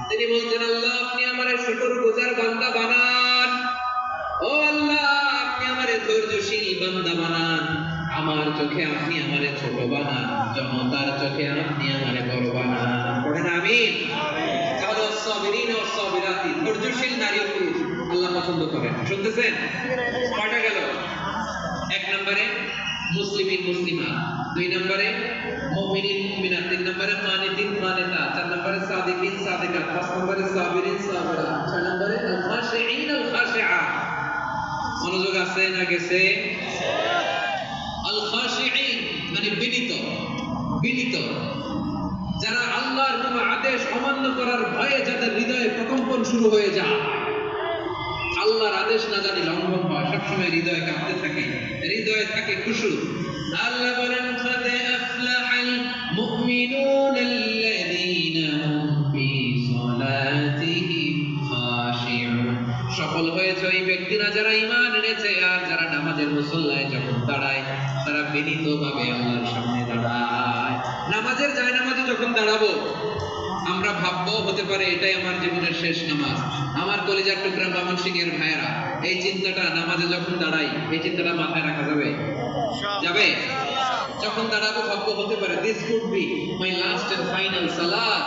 তিনি বলছেন আল্লাহ আপনি আমারে শুকরগুজার বান্দা বানান, ও আল্লাহ আপনি আমারে ধৈর্যশীল বান্দা বানান, আমার চোখে আপনি আমারে ছোট বানান, জনতার চোখে আপনি আমারে বড় বানান। পড়েন আমিন। তাহলে সাবিরিন ও সাবিরাতি, ধৈর্যশীল নারী ও পুরুষ আল্লাহ পছন্দ করেন। শুনতেছেন? কয়টা গেল? এক নম্বরে মুসলিমিন মুসলিমা, দুই নম্বরে মুমিনিন মুমিনাত, তিন নম্বরে কানিতিন কানিতা, চার নম্বরে সাদিকিন সাদিকাত, পাঁচ নম্বরে সাবিরিন সাবিরাত, ছয় নম্বরে আল খাশিঈন আল খাশিআ। মনোযোগ আছে না গেছে? আল খাশিঈন মানে বিনীত, বিনীত, যারা আল্লাহর কোনো আদেশ অমান্য করার ভয়ে যাদের হৃদয়ে প্রকম্পন শুরু হয়ে যায়, আল্লাহর আদেশ না জানি লঙ্ঘন হয়, সবসময় হৃদয়ে কাঁপতে থাকে, হৃদয়ে থাকে খুশু। আল্লাহ বলেন قد أفلح المؤمنون الذين هم في صلاتهم خاشعون। সফল হয়েছে ওই ব্যক্তিরা যারা ঈমান এনেছে আর যারা নামাজের মুসল্লায় যখন দাঁড়ায় তারা বিনীতভাবে আল্লাহর সামনে দাঁড়ায়। নামাজের জায়নামাজে যখন দাঁড়াবো আমরা ভাববো হতে পারে এটাই আমার জীবনের শেষ নামাজ। আমার কলিজার টুকরা ময়মনসিংহের ভাইয়েরা, এই চিন্তাটা নামাজে যখন দাঁড়াই এই চিন্তাটা মাথায় রাখা যাবে? যাবে? যখন দাঁড়াবো ভাববো হতে পারে this could be my last and final সালাত,